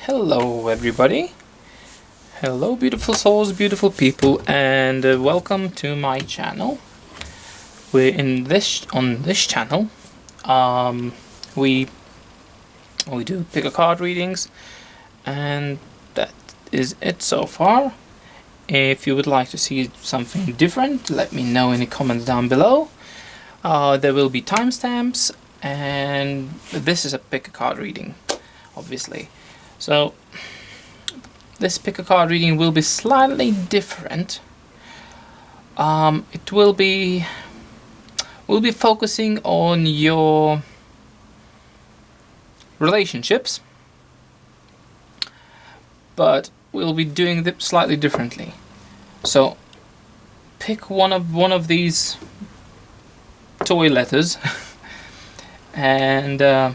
Hello everybody. Hello beautiful souls, beautiful people, and welcome to my channel. On this channel we do pick a card readings, and that is it so far. If you would like to see something different, let me know in the comments down below. There will be timestamps, and this is a pick a card reading, obviously. So this pick a card reading will be slightly different. It will be focusing on your relationships, but we'll be doing it slightly differently. So pick one of these toy letters, and I'm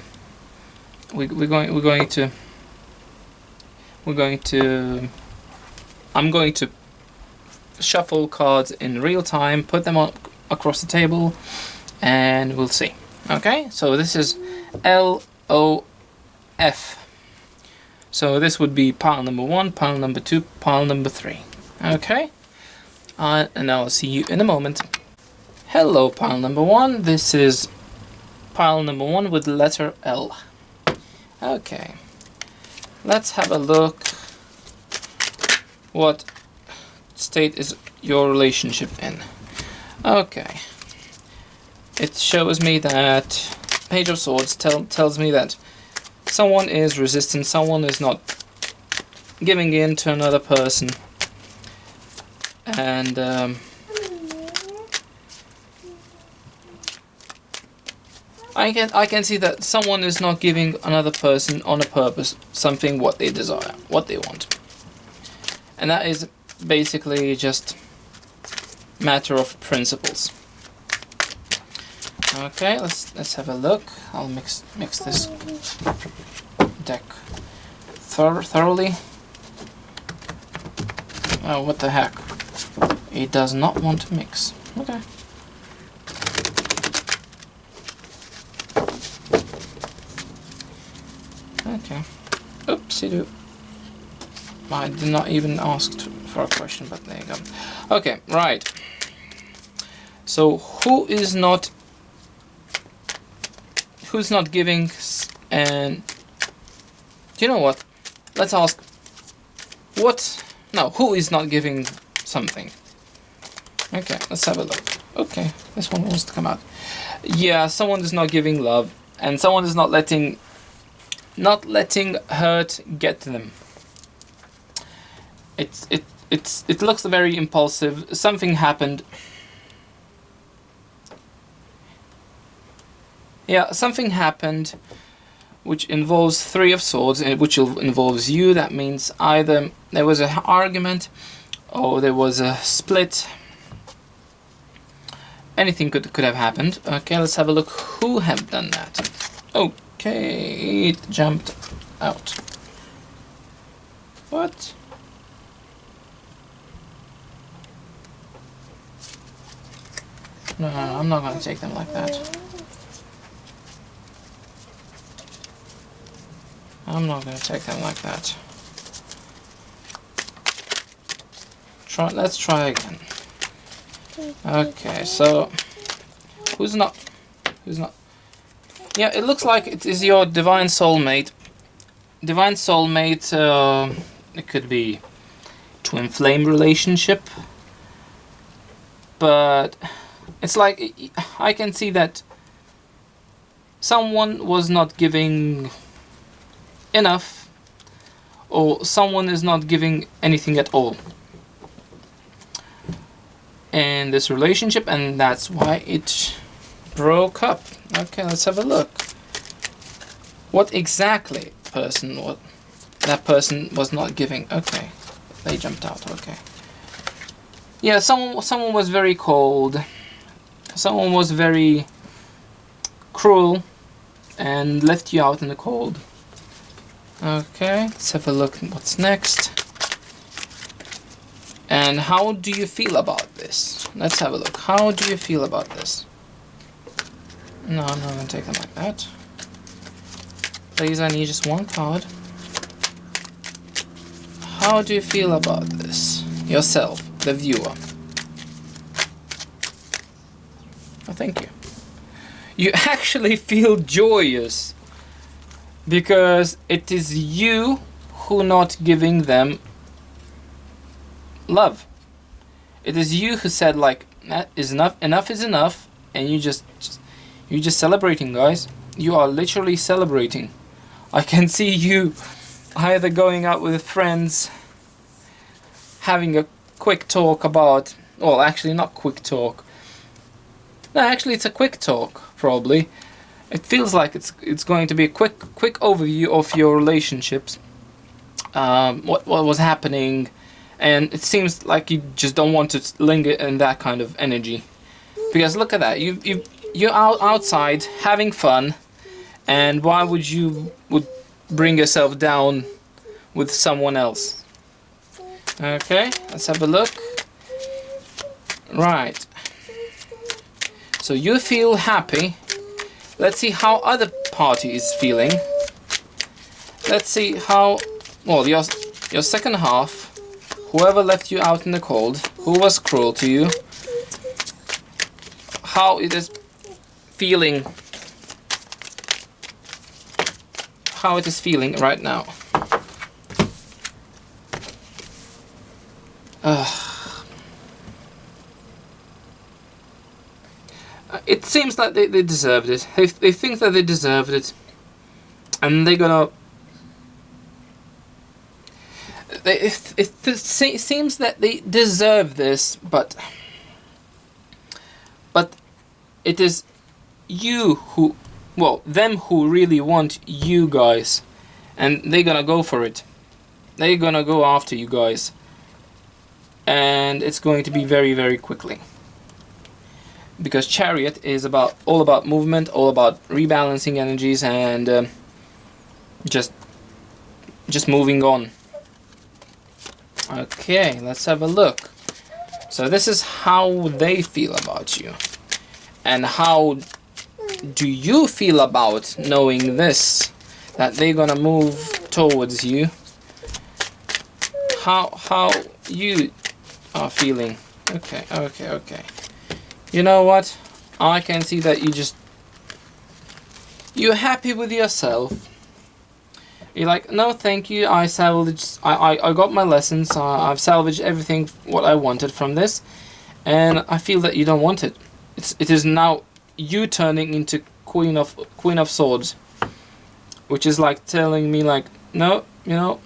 going to shuffle cards in real time, put them across the table, and we'll see. Okay, so this is L-O-F. So this would be pile number 1, pile number 2, pile number 3. Okay, and I'll see you in a moment. Hello, pile number 1. This is pile number 1 with the letter L. Okay. Let's have a look. What state is your relationship in? Okay. It shows me that Page of Swords tells me that someone is resistant, someone is not giving in to another person. And I can see that someone is not giving another person on a purpose something what they desire, what they want. And that is basically just matter of principles. Okay, let's have a look. I'll mix this deck thoroughly. Oh, what the heck? It does not want to mix. Okay. Okay. Oopsie-doo. I did not even ask for a question, but there you go. Okay, right. So who's not giving, and you know what? Let's ask who is not giving something? Okay, let's have a look. Okay, this one wants to come out. Yeah, someone is not giving love, and someone is not letting hurt get to them. It looks very impulsive. Something happened. Yeah, something happened which involves Three of Swords, which involves you. That means either there was an argument or there was a split. Anything could have happened. Okay, let's have a look who have done that. Okay, it jumped out. What? No, I'm not going to take them like that. I'm not going to take them like that. Let's try again. Okay, so who's not? Yeah, it looks like it is your divine soulmate. Divine soulmate, it could be twin flame relationship, but it's like I can see that someone was not giving enough, or someone is not giving anything at all in this relationship, and that's why it broke up. Okay, let's have a look. What exactly that person was not giving? Okay, they jumped out. Okay. Yeah, someone was very cold. Someone was very cruel and left you out in the cold. Okay, let's have a look at what's next. And how do you feel about this? Let's have a look. How do you feel about this? No, I'm not going to take them like that. Please, I need just one card. How do you feel about this? Yourself, the viewer. Oh, thank you. You actually feel joyous because it is you who not giving them love. It is you who said like, that is enough, enough is enough, and you're just celebrating, guys. You are literally celebrating. I can see you either going out with friends, having a quick talk about, well, actually not quick talk. No, actually it's a quick talk, probably. It feels like it's going to be a quick overview of your relationships. What was happening, and it seems like you just don't want to linger in that kind of energy. Because look at that, you're outside having fun, and why would you bring yourself down with someone else? Okay, let's have a look. Right. So you feel happy. Let's see how other party is feeling. Let's see how, well, your second half, whoever left you out in the cold, who was cruel to you, how it is feeling, how it is feeling right now. It seems like they deserved it. They think that they deserved it, and they're gonna. It seems that they deserve this, but it is you who, well, them who really want you guys, and they're gonna go for it. They're gonna go after you guys, and it's going to be very, very quickly. Because Chariot is all about movement, all about rebalancing energies, and just moving on. Okay, let's have a look. So this is how they feel about you, and how do you feel about knowing this, that they're gonna move towards you? How you are feeling? Okay. You know what? I can see that you're happy with yourself. You're like, no, thank you. I got my lessons. I've salvaged everything what I wanted from this, and I feel that you don't want it. It is now you turning into Queen of Swords, which is like telling me like, no, you know,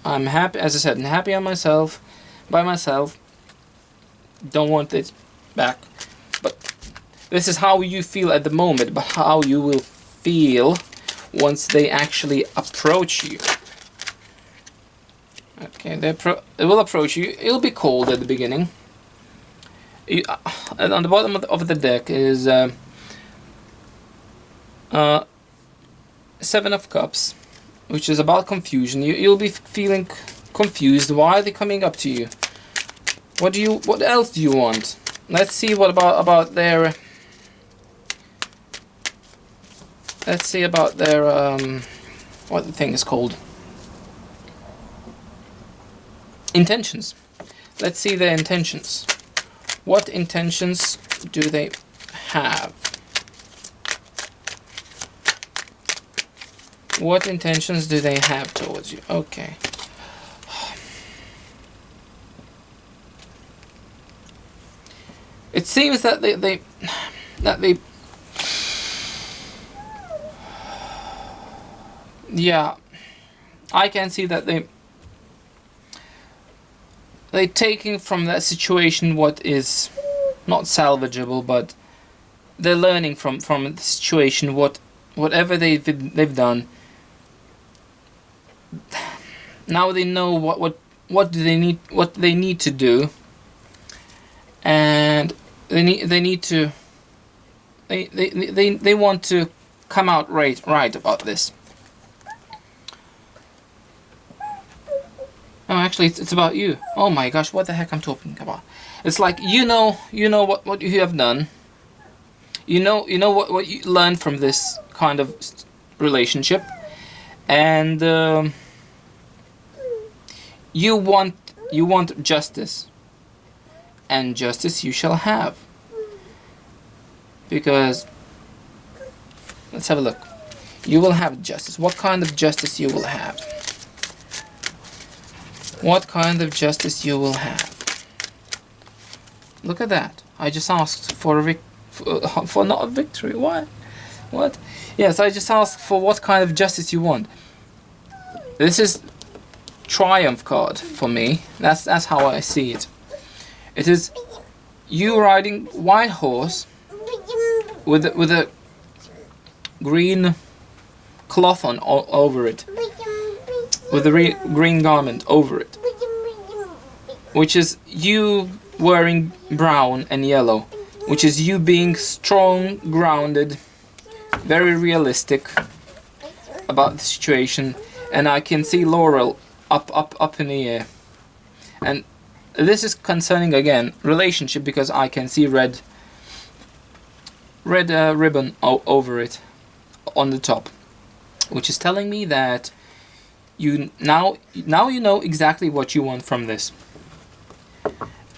I'm happy. As I said, I'm happy by myself. Don't want it back. But this is how you feel at the moment, but how you will feel once they actually approach you. Okay, they will approach you. It'll be cold at the beginning. And on the bottom of the deck is Seven of Cups, which is about confusion. You'll be feeling confused. Why are they coming up to you? What else do you want? Let's see what about their. Let's see about their what the thing is called. Intentions. Let's see their intentions. What intentions do they have? What intentions do they have towards you? Okay. It seems that they yeah, I can see that they taking from that situation what is not salvageable, but they're learning from the situation whatever they've done. Now they know what they need to do, and they want to come out right about this. Oh, actually, it's about you. Oh my gosh, what the heck I'm talking about? It's like you know what you have done. You know what you learned from this kind of relationship, and you want justice, and justice you shall have. Because let's have a look. You will have justice. What kind of justice you will have? What kind of justice you will have? Look at that. I just asked for a for not a victory. What? Yes, I just asked for what kind of justice you want. This is triumph card for me. That's how I see it. It is you riding white horse with a green cloth on over it, with a green garment over it, which is you wearing brown and yellow, which is you being strong, grounded, very realistic about the situation. And I can see Laurel up in the air, and this is concerning again relationship, because I can see red ribbon over it on the top, which is telling me that you now you know exactly what you want from this.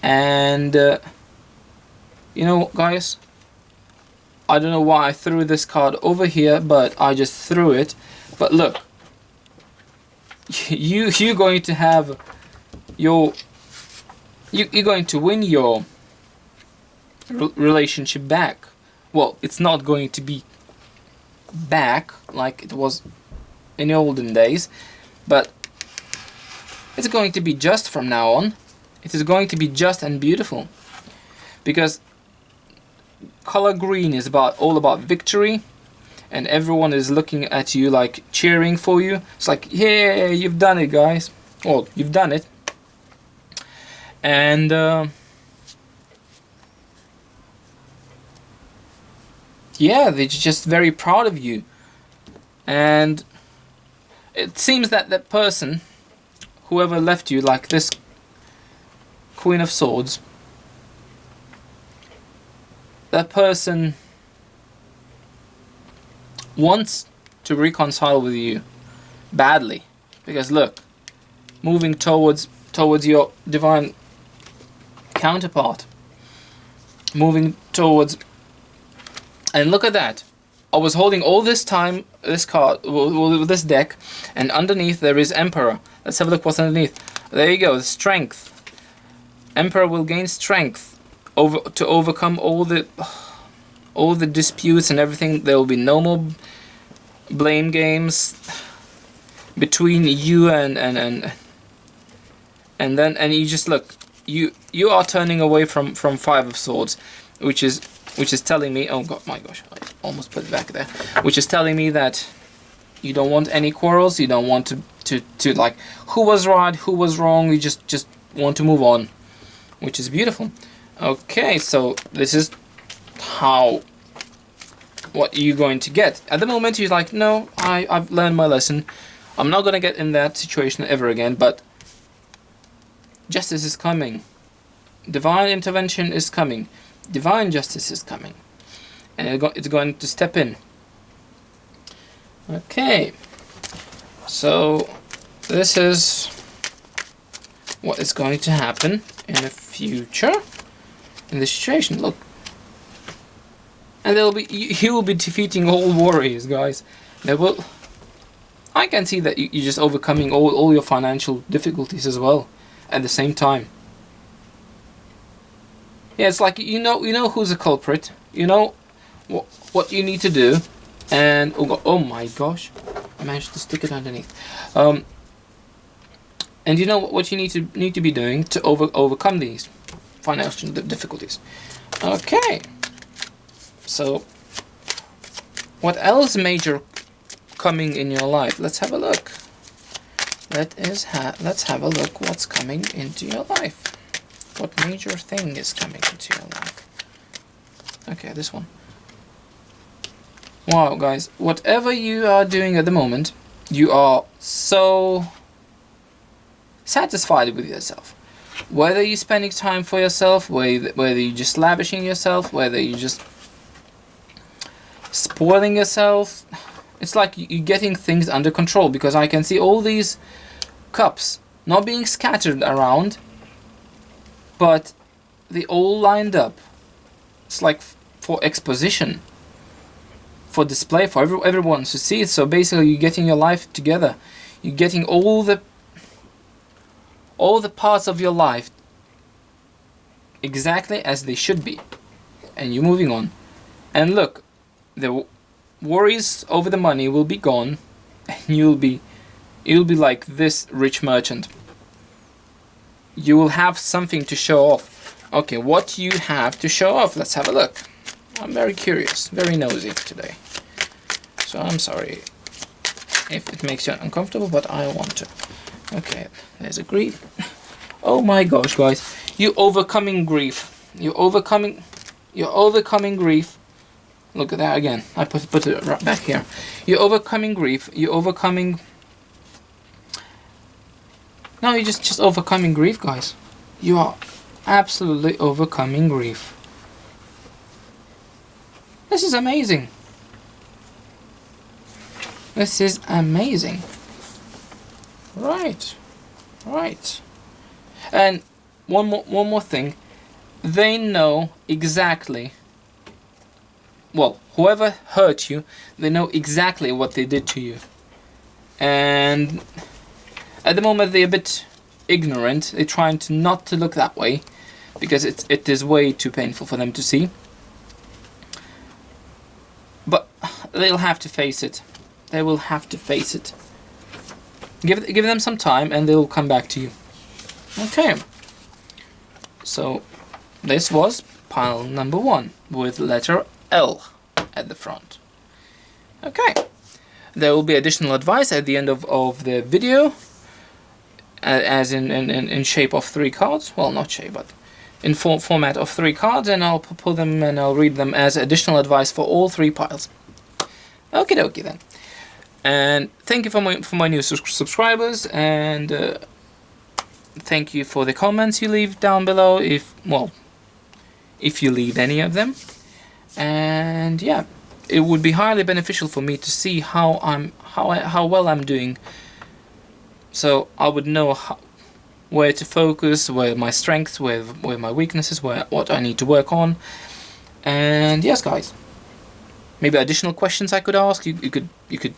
And you know, guys, I don't know why I threw this card over here, but I just threw it. But look, you're going to have your you're going to win your relationship back. Well, it's not going to be back like it was in the olden days, but it's going to be just from now on. It is going to be just and beautiful, because color green is all about victory, and everyone is looking at you like cheering for you. It's like, yeah, you've done it, guys. Well, you've done it. And yeah, they're just very proud of you. And it seems that that person, whoever left you, like this Queen of Swords, that person wants to reconcile with you badly, because look, moving towards your divine counterpart, moving towards, and look at that. I was holding all this time this card with this deck, and underneath there is Emperor. Let's have a look what's underneath. There you go, strength. Emperor will gain strength to overcome all the disputes and everything. There will be no more blame games between you and you just look. You are turning away from Five of Swords, which is telling me, oh god, my gosh, I almost put it back there. Which is telling me that you don't want any quarrels. You don't want to like who was right, who was wrong. You just want to move on, which is beautiful. Okay, so this is what you're going to get. At the moment, you're like, no, I've learned my lesson. I'm not gonna get in that situation ever again. But justice is coming. Divine intervention is coming. Divine justice is coming, and it's going to step in. Okay, so this is what is going to happen in the future in this situation. Look, and you will be defeating all warriors, guys. I can see that you're just overcoming all your financial difficulties as well at the same time. Yeah, it's like you know who's a culprit. You know what you need to do, and oh my gosh, I managed to stick it underneath. And you know what you need to be doing to overcome these financial difficulties. Okay, so what else major coming in your life? Let's have a look. Let's have a look what's coming into your life. What major thing is coming into your life? Okay, this one. Wow, guys, whatever you are doing at the moment, you are so satisfied with yourself. Whether you're spending time for yourself, whether you're just lavishing yourself, whether you're just spoiling yourself, it's like you're getting things under control, because I can see all these cups not being scattered around, but they all lined up. It's like for exposition, for display, for everyone to see it. So basically you're getting your life together. You're getting all the parts of your life exactly as they should be, and you're moving on. And look, the worries over the money will be gone, and you'll be like this rich merchant. You will have something to show off. Okay, what do you have to show off? Let's have a look. I'm very curious, very nosy today. So I'm sorry if it makes you uncomfortable, but I want to. Okay, there's a grief. Oh my gosh, guys. You're overcoming grief. You're overcoming grief. Look at that again. I put it right back here. You're overcoming grief. You're overcoming... No, you're just overcoming grief, guys. You are absolutely overcoming grief. This is amazing. This is amazing. Right. Right. And one more thing. They know exactly... Well, whoever hurt you, they know exactly what they did to you. And at the moment they're a bit ignorant. They're trying to not to look that way, because it is way too painful for them to see. But they'll have to face it. They will have to face it. Give them some time and they'll come back to you. Okay. So this was pile number 1 with letter L at the front. Okay. There will be additional advice at the end of the video, as in shape of 3 cards. Well, not shape, but in format of 3 cards, and I'll pull them and I'll read them as additional advice for all 3 piles. Okie dokie then. And thank you for my new subscribers, and thank you for the comments you leave down below, if you leave any of them. And yeah, it would be highly beneficial for me to see how well I'm doing, so I would know where to focus, where my strengths, where my weaknesses, what I need to work on. And yes, guys, maybe additional questions I could ask. You could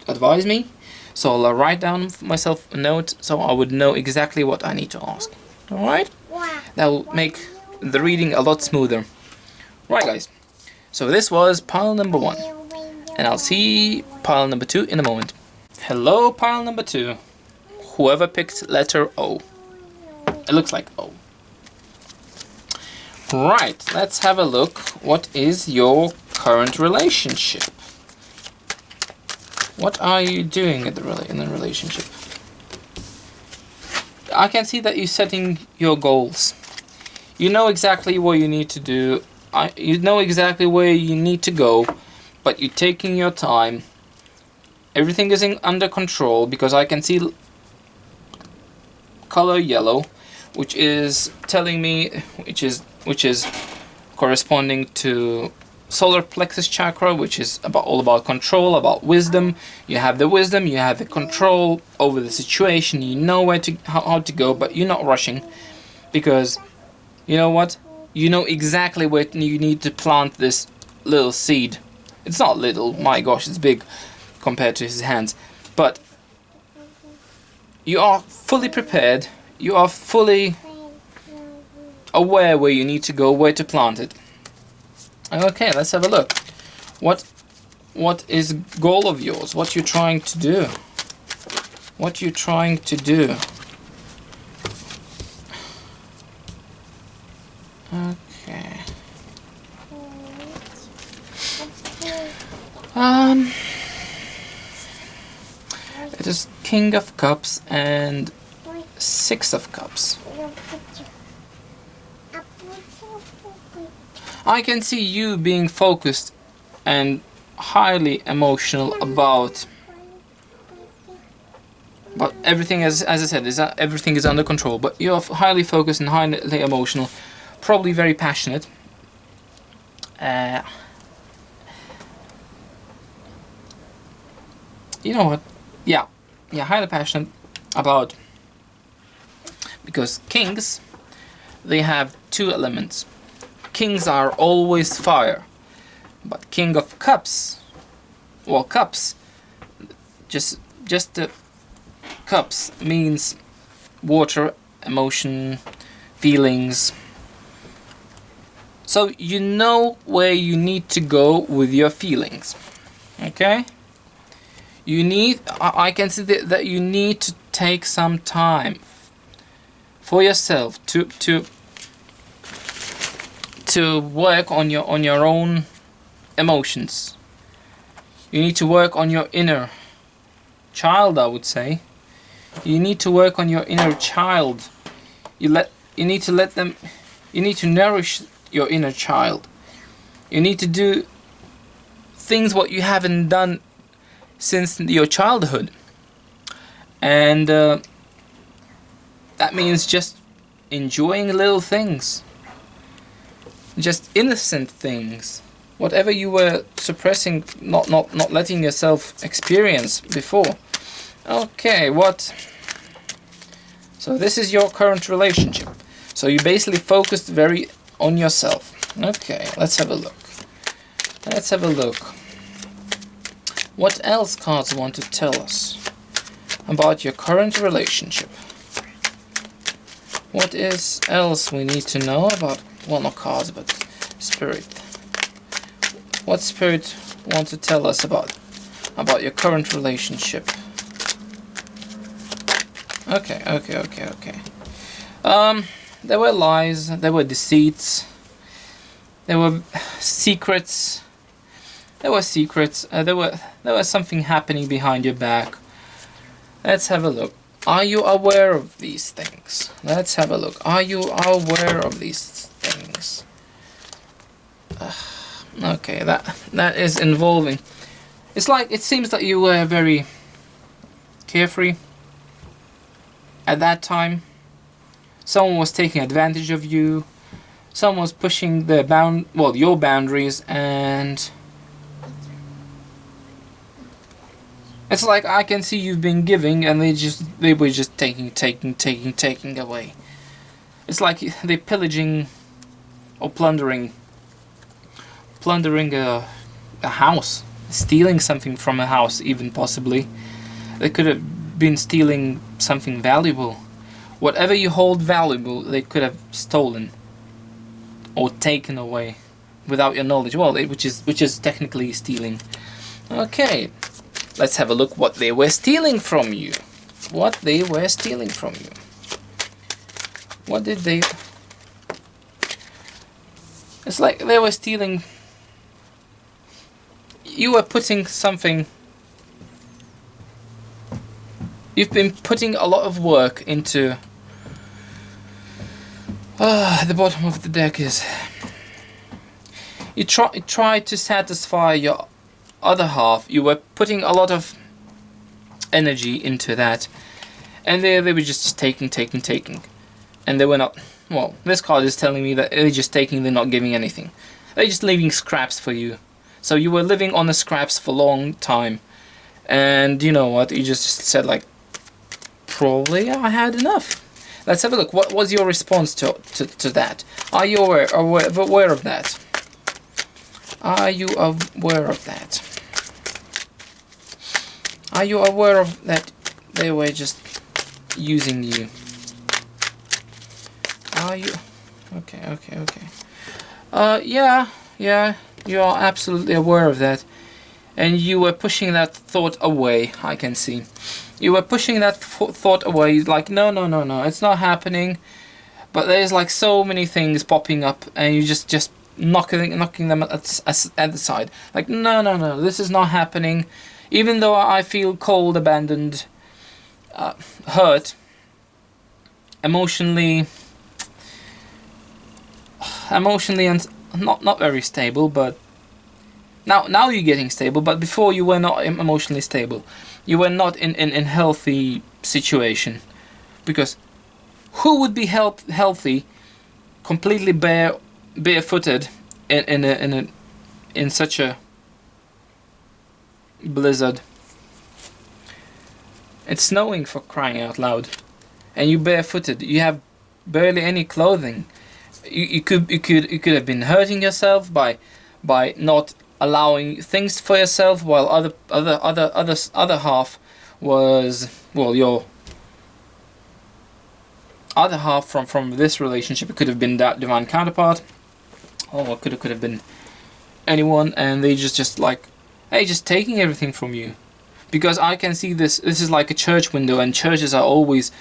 advise me, so I'll write down myself a note so I would know exactly what I need to ask. All right, that will make the reading a lot smoother. Right, guys. So this was pile number 1, and I'll see pile number 2 in a moment. Hello, pile number 2. Whoever picked letter O. It looks like O. Right, let's have a look. What is your current relationship? What are you doing in the relationship? I can see that you're setting your goals. You know exactly what you need to do. You know exactly where you need to go, but you're taking your time. Everything is under control, because I can see color yellow, which is telling me, which is corresponding to solar plexus chakra, which is all about control, about wisdom. You have the wisdom, you have the control over the situation. You know how to go, but you're not rushing, because you know what? You know exactly where you need to plant this little seed. It's not little, my gosh, it's big compared to his hands. But you are fully prepared. You are fully aware where you need to go, where to plant it. Okay, let's have a look. What is goal of yours? What you're trying to do? What you're trying to do? Okay. It is King of Cups and 6 of Cups. I can see you being focused and highly emotional about everything. As I said, everything is under control, but you're highly focused and highly emotional, probably very passionate. You know what? Yeah, highly passionate about because kings, they have two elements. Kings are always fire, but King of Cups, well, cups, just the cups means water, emotion, feelings. So you know where you need to go with your feelings. Okay? I can see that you need to take some time for yourself to work on your own emotions. You need to work on your inner child, I would say. You need to work on your inner child. You need to nourish your inner child. You need to do things what you haven't done since your childhood. And that means just enjoying little things. Just innocent things. Whatever you were suppressing, not letting yourself experience before. Okay, so this is your current relationship. So you basically focused very on yourself. Okay, let's have a look. What else cards want to tell us about your current relationship? What is else we need to know about, well, not cards, but spirit? What spirit wants to tell us about your current relationship? Okay. There were lies, there were deceits, there were secrets. There was something happening behind your back. Let's have a look. Are you aware of these things? Let's have a look. Are you aware of these things? Okay, that is involving. It's like, it seems that you were very carefree at that time. Someone was taking advantage of you. Someone was pushing your boundaries, and it's like I can see you've been giving, and they were just taking away. It's like they're pillaging or plundering a house, stealing something from a house, even possibly. They could have been stealing something valuable. Whatever you hold valuable, they could have stolen or taken away without your knowledge. Well, which is technically stealing. Okay, let's have a look what they were stealing from you. What they were stealing from you. What did they... It's like they were stealing... You were putting something... You've been putting a lot of work into... the bottom of the deck is... You tried to satisfy your other half. You were putting a lot of energy into that. And they were just taking. And they were not... Well, this card is telling me that they're just taking, they're not giving anything. They're just leaving scraps for you. So you were living on the scraps for a long time. And you know what? You just said like, probably I had enough. Let's have a look. What was your response to that? Are you aware of that? Are you aware of that? Are you aware of that they were just using you? Are you... Okay. Yeah, you are absolutely aware of that. And you were pushing that thought away, I can see. You were pushing that thought away, like, no, it's not happening. But there's like so many things popping up, and you just knocking them at the side. Like, no, this is not happening. Even though I feel cold, abandoned, hurt, emotionally and not very stable, but now you're getting stable. But before you were not emotionally stable. You were not in healthy situation, because who would be healthy, completely barefooted in such a blizzard? It's snowing, for crying out loud. and you barefooted. You have barely any clothing. You could have been hurting yourself by not allowing things for yourself, while other half was, well, your other half from this relationship. It could have been that divine counterpart, or it could have been anyone, and they just like, hey, just taking everything from you. Because I can see this is like a church window, and churches are always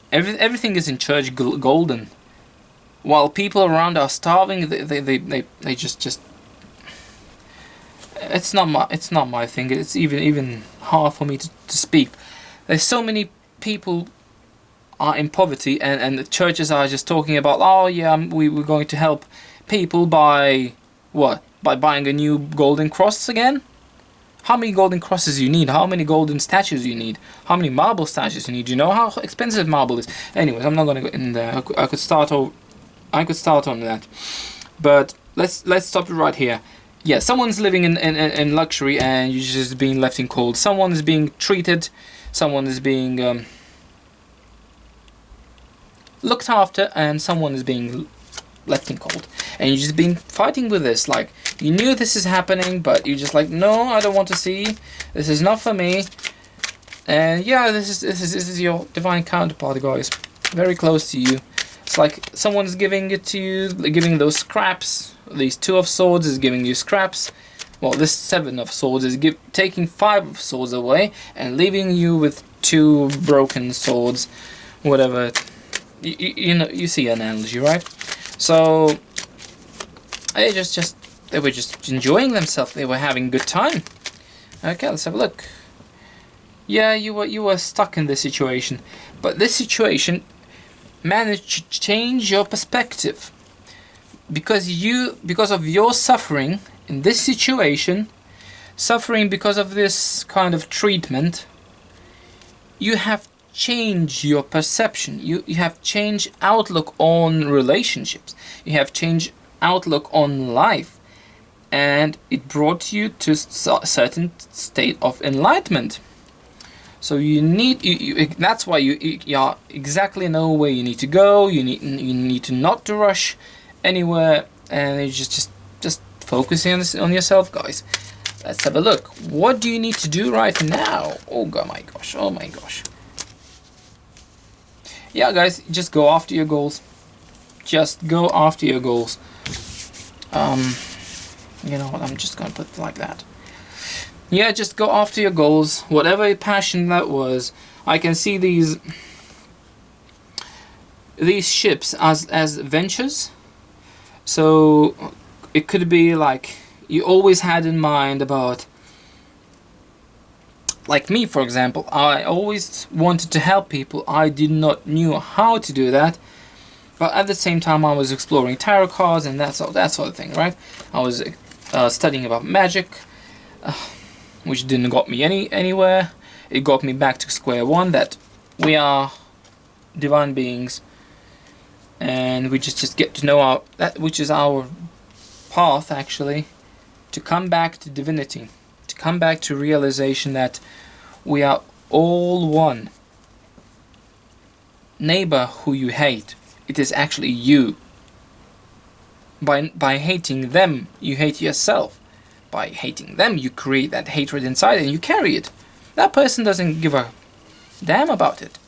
everything is in church golden, while people around are starving. They just it's not my thing. It's even hard for me to speak. There's so many people are in poverty, and the churches are just talking about, oh yeah, we're going to help people by what? By buying a new golden cross again? How many golden crosses you need? How many golden statues you need? How many marble statues you need? Do you know how expensive marble is? Anyways, I'm not gonna go in there. I could start on that, but let's stop it right here. Yeah, someone's living in luxury, and you're just being left in cold. Someone is being treated. Someone is being looked after, and someone is being left in cold, and you're just been fighting with this. Like, you knew this is happening, but you're just like, no, I don't want to see. This is not for me. And yeah, this is your divine counterpart, guys. Very close to you. It's like someone's giving it to you, giving those scraps. These 2 of swords is giving you scraps. Well, this 7 of swords is taking 5 of swords away and leaving you with 2 broken swords. Whatever. You know, you see an analogy, right? So they they were just enjoying themselves. They were having a good time. Okay, let's have a look. Yeah, you were stuck in this situation, but this situation managed to change your perspective, because of your suffering in this situation, suffering because of this kind of treatment. You have changed your perception. You have changed outlook on relationships. You have changed outlook on life, and it brought you to a certain state of enlightenment. So you need that's why you exactly know where you need to go. You need to not to rush anywhere, and you just focusing on yourself, guys. Let's have a look. What do you need to do right now? Oh my gosh. Yeah, guys, just go after your goals. Just go after your goals. You know what? I'm just gonna put it like that. Yeah, just go after your goals. Whatever passion that was. I can see these ships as ventures. So it could be like you always had in mind about, like me, for example. I always wanted to help people. I did not knew how to do that, but at the same time I was exploring tarot cards and that sort of thing, right? I was studying about magic, which didn't got me anywhere. It got me back to square one, that we are divine beings, and we just get to know that which is our path, actually, to come back to divinity, to come back to realization that we are all one. Neighbor who you hate, it is actually you. By hating them, you hate yourself. By hating them, you create that hatred inside and you carry it. That person doesn't give a damn about it.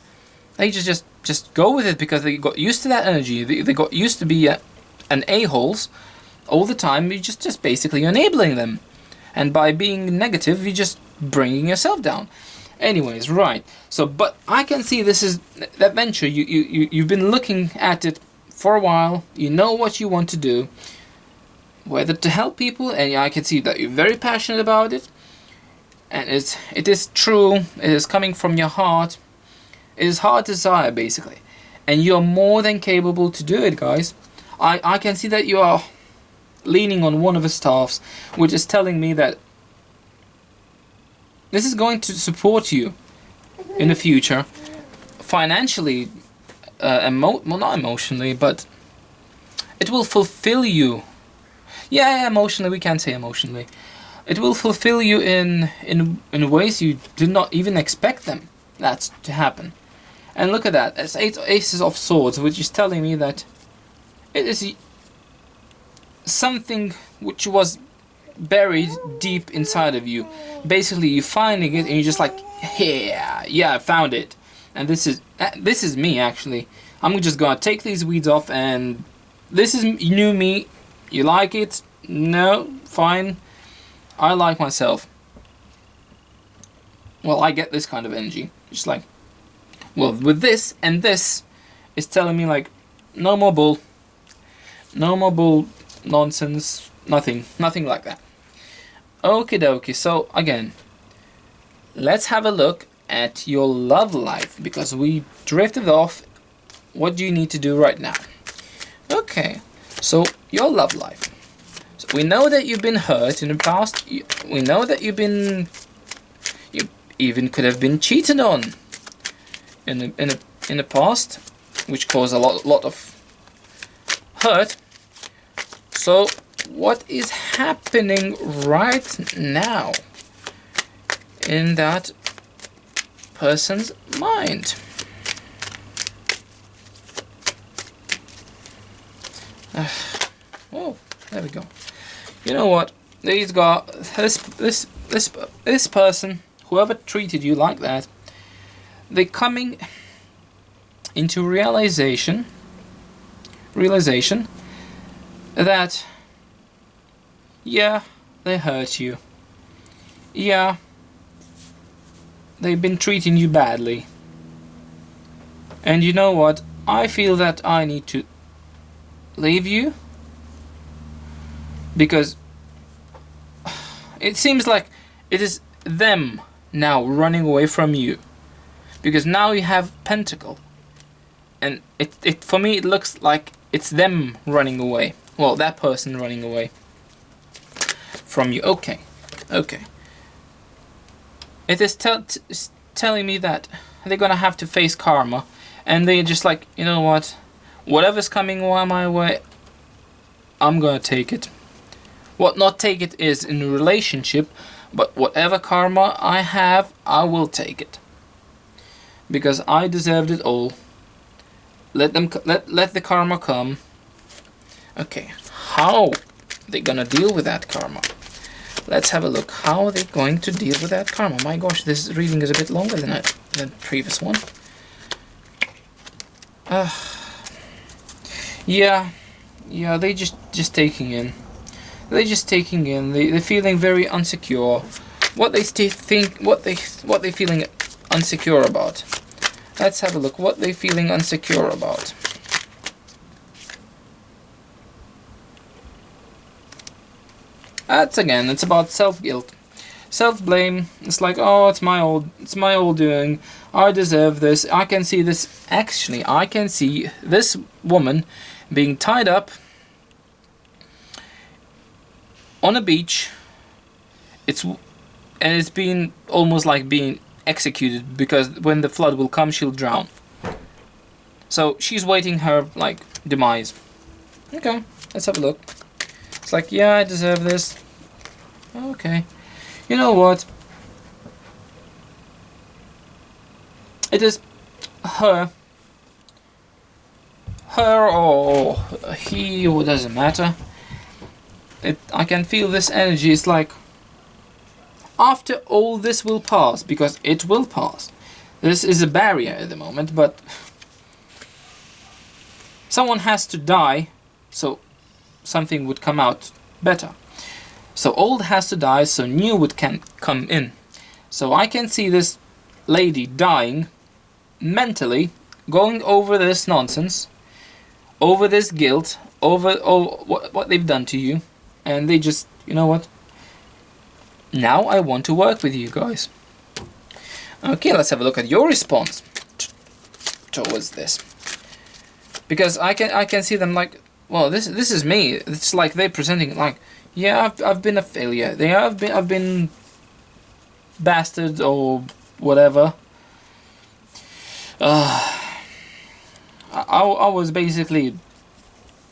They just go with it because they got used to that energy. They got used to be an a-holes all the time. You're just basically enabling them. And by being negative, you're just bringing yourself down. Anyways, right. So, but I can see this is that venture. You've been looking at it for a while. You know what you want to do, whether to help people, and I can see that you're very passionate about it. And it is true. It is coming from your heart. It is heart desire, basically, and you're more than capable to do it, guys. I can see that you are leaning on one of the staffs, which is telling me that this is going to support you in the future, financially, well, not emotionally, but it will fulfill you. Yeah, emotionally, we can say emotionally. It will fulfill you in ways you did not even expect them. that to happen. And look at that, it's 8 aces of swords, which is telling me that it is something which was buried deep inside of you. Basically, you're finding it and you're just like, yeah, I found it. And this is me, actually. I'm just gonna take these weeds off, and this is new me. You like it? No? Fine. I like myself. Well, I get this kind of energy. Just like, well, with this and this, it's telling me like, no more bull. No more bull nonsense. Nothing like that. Okie dokie. So again, let's have a look at your love life, because we drifted off. What do you need to do right now? Okay, so your love life. So we know that you've been hurt in the past. We know that you even could have been cheated on in the past, which caused a lot of hurt. So what is happening right now in that person's mind? Oh, there we go. You know what? These got this person, whoever treated you like that, they're coming into realization that, yeah, they hurt you. Yeah, they've been treating you badly. And you know what? I feel that I need to leave you, because it seems like it is them now running away from you, because now you have Pentacle, and it for me it looks like it's them running away. Well, that person running away from you. Okay. It is telling me that they're gonna have to face karma, and they're just like, you know what? Whatever's coming my way, I'm gonna take it. What not take it is in a relationship, but whatever karma I have, I will take it. Because I deserved it all. Let the karma come. Okay, how they gonna deal with that karma? Let's have a look. How are they going to deal with that karma? My gosh, this reading is a bit longer than the previous one. Yeah, they just taking in. They're just taking in. They're feeling very insecure. What they feeling insecure about? Let's have a look. What they feeling insecure about? It's about self-guilt, self-blame. It's like, oh, it's my old doing. I deserve this. I can see this. Actually, I can see this woman being tied up on a beach. It's been almost like being executed, because when the flood will come, she'll drown. So she's waiting her like demise. Okay, let's have a look. It's like, yeah, I deserve this. Okay, you know what? It is her or he, who doesn't matter. I can feel this energy. It's like, after all this will pass, because it will pass. This is a barrier at the moment, but someone has to die, so something would come out better. So old has to die, so new can come in. So I can see this lady dying mentally, going over this nonsense, over this guilt, over what they've done to you, and they just, you know what? Now I want to work with you guys. Okay, let's have a look at your response towards this, because I can see them like, well, this is me. It's like they're presenting like, yeah, I've been a failure. I've been bastard or whatever. I was basically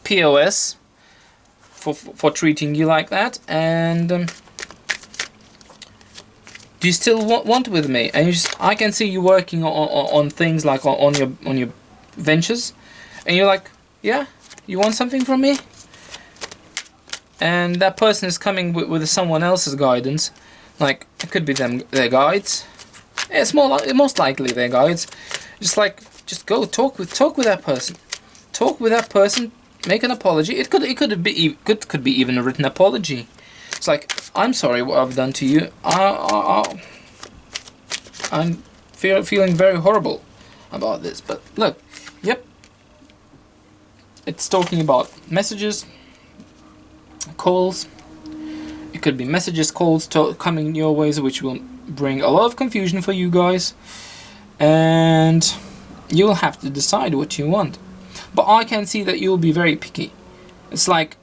POS for treating you like that, and Do you still want with me? And I can see you working on things like on your ventures, and you're like, yeah, you want something from me? And that person is coming with someone else's guidance. Like, it could be their guides. It's most likely their guides. Just go talk with that person. Talk with that person. Make an apology. It could be even a written apology. It's like, I'm sorry what I've done to you. I'm feeling very horrible about this. But look, yep. It's talking about messages, calls. It could be messages, calls coming your ways, which will bring a lot of confusion for you guys, and you'll have to decide what you want. But I can see that you'll be very picky. It's like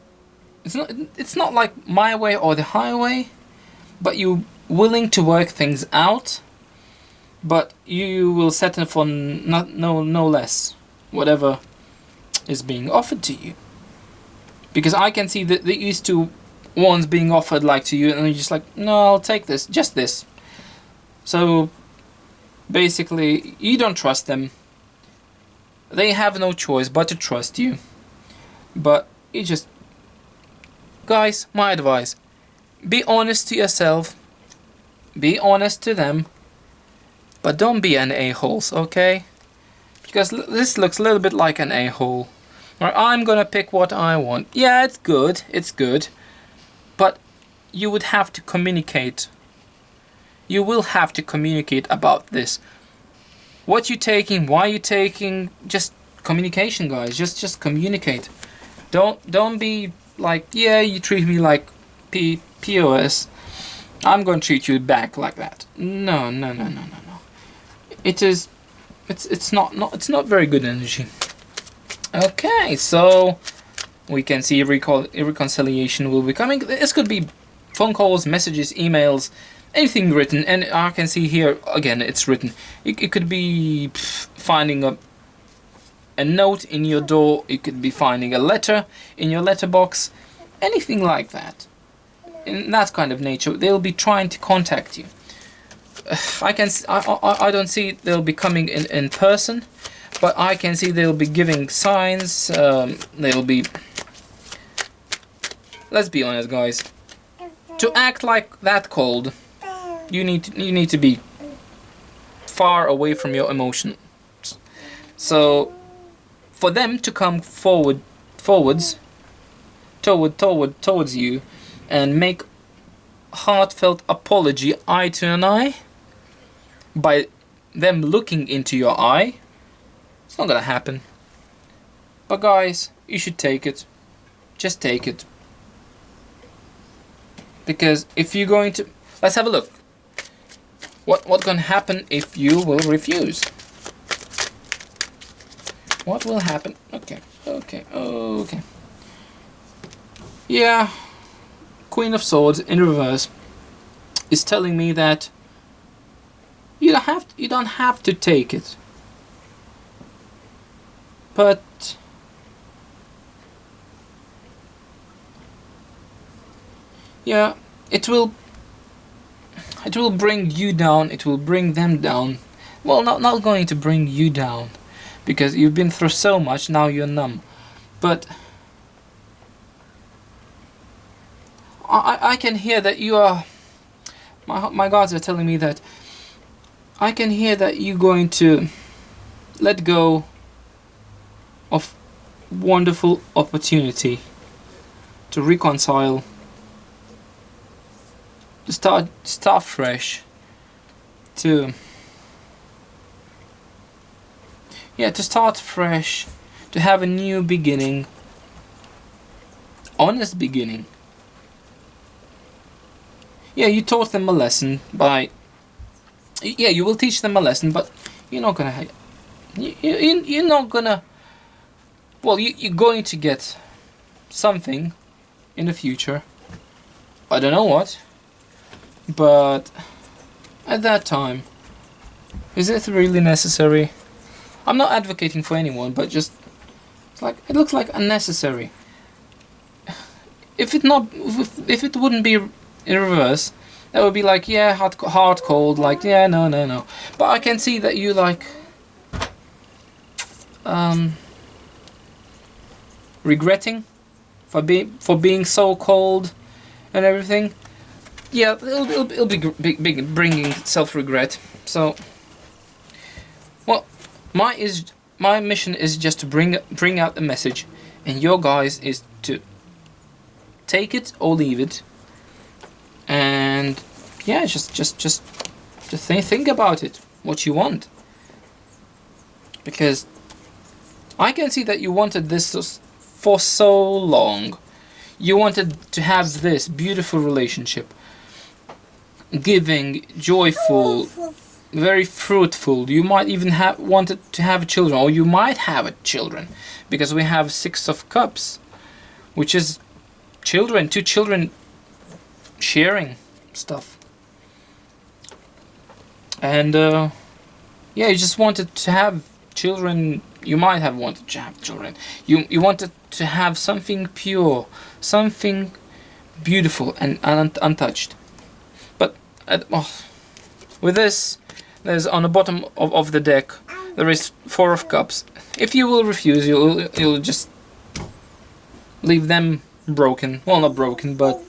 it's not like my way or the highway, but you're willing to work things out, but you will settle for no less whatever is being offered to you. Because I can see that these two ones being offered like to you, and you're just like, no, I'll take this, just this. So basically, you don't trust them. They have no choice but to trust you. But you just, guys, my advice: be honest to yourself, be honest to them, but don't be an a-holes, okay? Because this looks a little bit like an a-hole. Or I'm gonna pick what I want. Yeah, it's good, but you would have to communicate. You will have to communicate about this. What you taking? Why you taking? Just communication, guys. Just communicate. Don't be like, yeah, you treat me like POS. I'm gonna treat you back like that. No. It's not very good energy. Okay, so we can see reconciliation will be coming. This could be phone calls, messages, emails, anything written. And I can see here again, it's written. It could be finding a note in your door. It could be finding a letter in your letterbox. Anything like that. In that kind of nature, they'll be trying to contact you. I don't see they'll be coming in person, but I can see they'll be giving signs. They'll be. Let's be honest, guys. To act like that cold, you need to be far away from your emotions. So, for them to come towards you, and make heartfelt apology eye to an eye, by them looking into your eye, it's not gonna happen. But guys, you should take it. Just take it. Because if you're going to, let's have a look. What gonna happen if you will refuse? What will happen? Okay. Yeah, Queen of Swords in reverse is telling me that you don't have to take it. But yeah, it will bring you down, it will bring them down. Well, not going to bring you down, because you've been through so much, now you're numb. But I can hear that you are, my gods are telling me that I can hear that you're going to let go of wonderful opportunity to reconcile, to start fresh, to start fresh, to have a new beginning, honest beginning. Yeah, you taught them a lesson by. Yeah, you will teach them a lesson, but you're not gonna. You're not gonna. Well, you're going to get something in the future. I don't know what, but at that time, is it really necessary? I'm not advocating for anyone, but just it looks like unnecessary. If it wouldn't be in reverse, that would be like, yeah, hard cold, like, yeah, no, no, no. But I can see that you like regretting for being so cold and everything. Yeah, it'll be bringing self-regret. So, well, my mission is just to bring out the message, and your guys is to take it or leave it. And yeah, just think about it, what you want, because I can see that you wanted this for so long. You wanted to have this beautiful relationship, giving, joyful, very fruitful. You might even have wanted to have children, or you might have children, because we have 6 of Cups, which is children, 2 children sharing stuff. And yeah, you just wanted to have children. You might have wanted to have children. You wanted to have something pure, something beautiful and untouched. But with this, there's on the bottom of the deck, there is 4 of Cups. If you will refuse, you'll just leave them broken. Well, not broken, but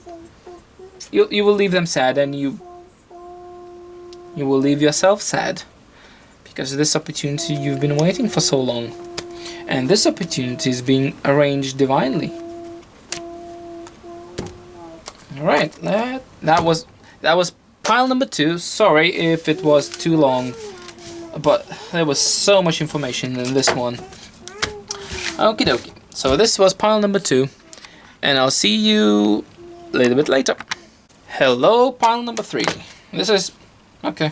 you will leave them sad, and you will leave yourself sad, because this opportunity you've been waiting for so long, and this opportunity is being arranged divinely. All right, that was pile number 2. Sorry if it was too long, but there was so much information in this one. Okie dokie. So this was pile number 2, and I'll see you a little bit later. Hello, pile number 3. This is okay.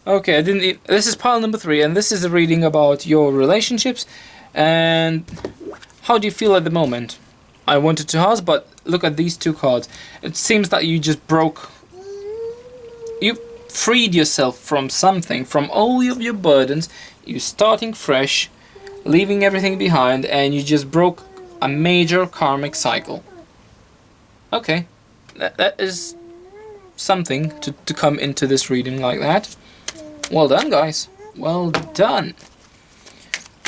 Okay, this is pile number 3, and this is a reading about your relationships and how do you feel at the moment. I wanted to ask, but look at these 2 cards. It seems that you just you freed yourself from something, from all of your burdens. You're starting fresh, leaving everything behind, and you just broke a major karmic cycle. Okay, that is something to come into this reading like that. Well done, guys. Well done.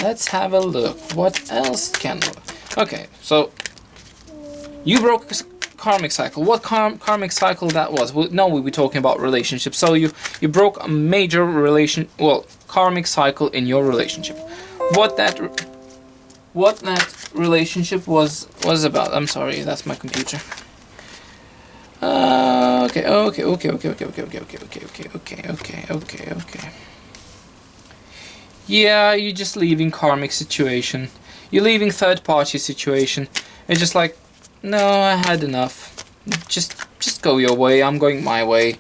Let's have a look. What else can we... Okay, so you broke a karmic cycle. What karmic cycle that was? No, we were talking about relationships. So you broke a major karmic cycle in your relationship. What that relationship was about. I'm sorry, that's my computer. Okay. Yeah, you're just leaving karmic situation. You're leaving third party situation. It's just like, no, I had enough. Just go your way. I'm going my way.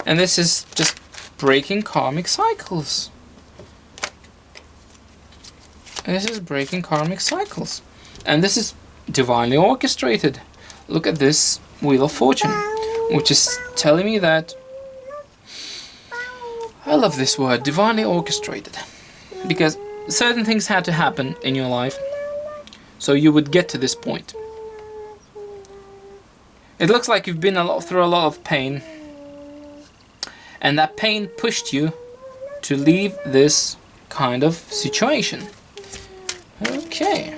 And this is just breaking karmic cycles. This is breaking karmic cycles. And this is divinely orchestrated. Look at this Wheel of Fortune, which is telling me that, I love this word, divinely orchestrated, because certain things had to happen in your life so you would get to this point. It looks like you've been through a lot of pain, and that pain pushed you to leave this kind of situation. Okay.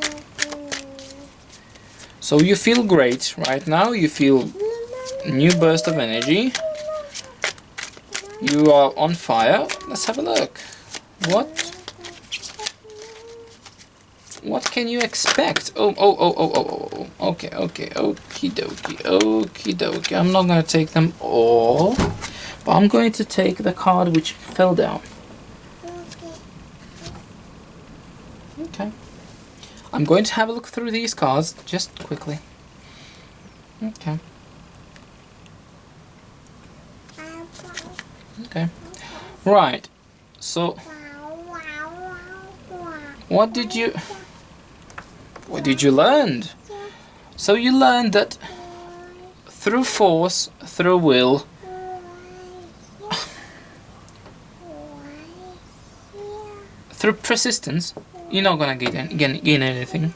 So you feel great right now. You feel a new burst of energy. You are on fire. Let's have a look. What can you expect? Oh. Okay. Okie dokie. I'm not going to take them all, but I'm going to take the card which fell down. Okay. I'm going to have a look through these cards just quickly. Okay. Right. So, what did you learn? So you learned that through force, through will, through persistence, you're not gonna gain anything.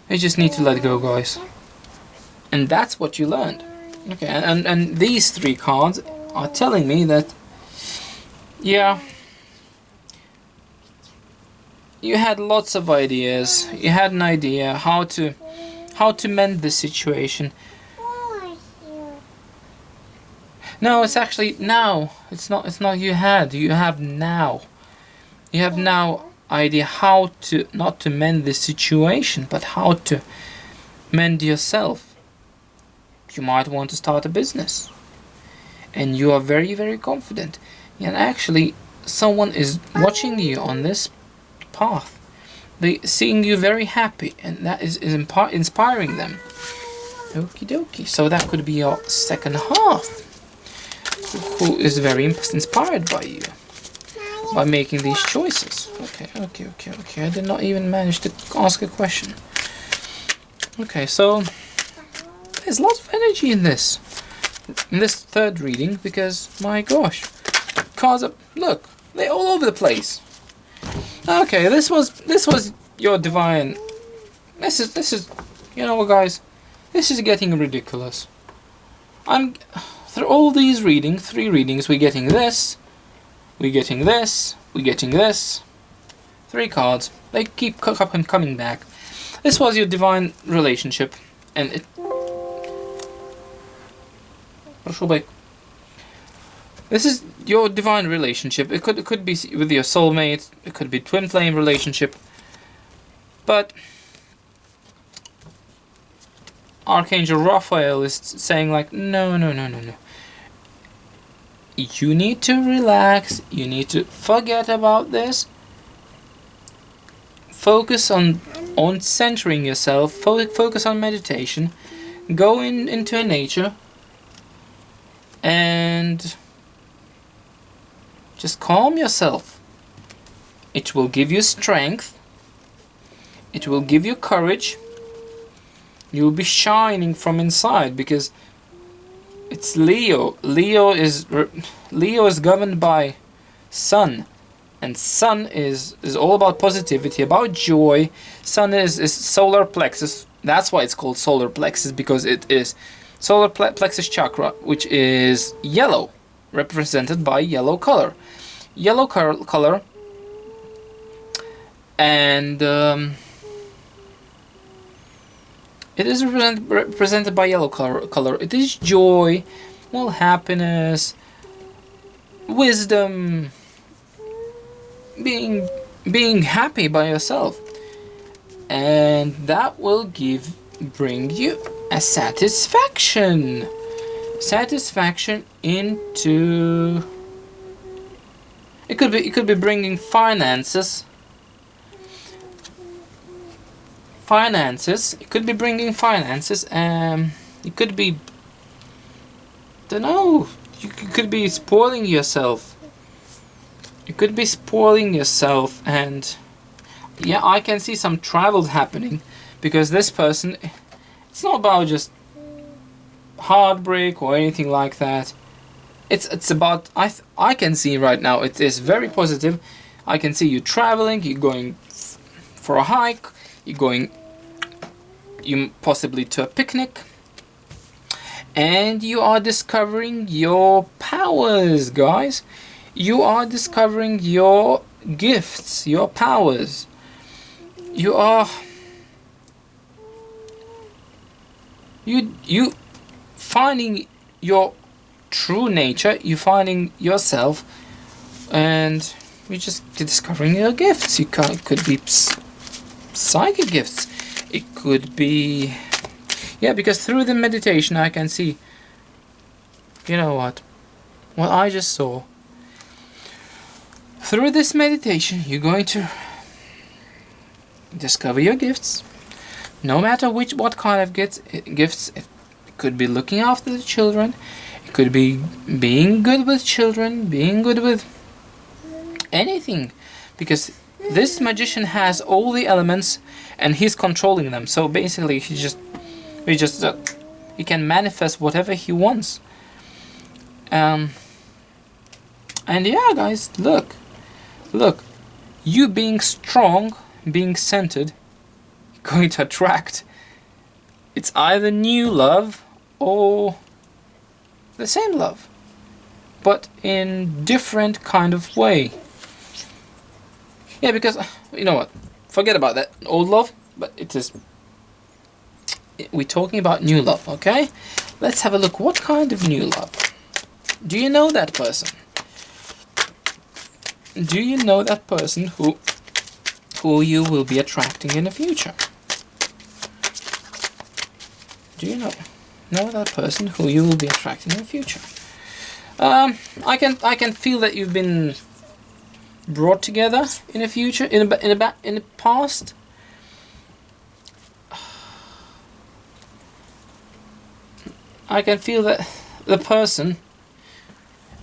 You just need to let go, guys, And that's what you learned. Okay, and these three cards are telling me that, yeah, you had lots of ideas. You had an idea how to mend the situation. No, it's actually now. It's not you had. You have now. You have now idea how to, not to mend the situation, but how to mend yourself. You might want to start a business. And you are very, very confident. And actually someone is watching you on this path. They seeing you very happy, and that is inspiring them. Okie dokie. So that could be your second half, who is very inspired by you, by making these choices. Okay. I did not even manage to ask a question. Okay, so there's lots of energy in this third reading, because my gosh, cards are, look, they're all over the place. Okay, this was your divine. This is, you know what, guys, this is getting ridiculous. Through all these three readings, we're getting this, we're getting this, we're getting this. 3 cards. They keep coming back. This was your divine relationship, and it. This is your divine relationship. It could be with your soulmate. It could be twin flame relationship. But Archangel Raphael is saying like, no. You need to relax. You need to forget about this. Focus on centering yourself. Focus on meditation. Go into nature. And just calm yourself. It will give you strength. It will give you courage. You will be shining from inside, because it's Leo. Leo is governed by Sun, and Sun is all about positivity, about joy. Sun is solar plexus. That's why it's called solar plexus, because it is solar plexus chakra, which is yellow, represented by yellow color. Yellow color, and it is represented by yellow color. It is joy, well, happiness, wisdom, being happy by yourself, and that will bring you a satisfaction into. It could be bringing finances. It could be bringing finances. It could be, don't know. You could be spoiling yourself. And yeah, I can see some travels happening, because this person, it's not about just heartbreak or anything like that. It's about, I can see right now, it is very positive. I can see you traveling, you're going for a hike, you possibly to a picnic, and you are discovering your powers, guys. You are discovering your gifts, your powers. You are you finding your true nature. You're finding yourself, and you're just discovering your gifts. It could be psychic gifts. It could be, yeah, because through the meditation I can see, you know what I just saw. Through this meditation, you're going to discover your gifts. No matter what kind of gifts. It could be looking after the children. It could be being good with children, being good with anything, because this magician has all the elements and he's controlling them. So basically he can manifest whatever he wants. And yeah, guys, look, you being strong, being centered, going to attract it's either new love or the same love, but in different kind of way. Yeah, because you know what? Forget about that old love, but we're talking about new love, okay? Let's have a look. What kind of new love? Do you know that person? Do you know that person who you will be attracting in the future? Do you know that person who you will be attracting in the future? I can feel that you've been brought together in the future, in the past. I can feel that the person,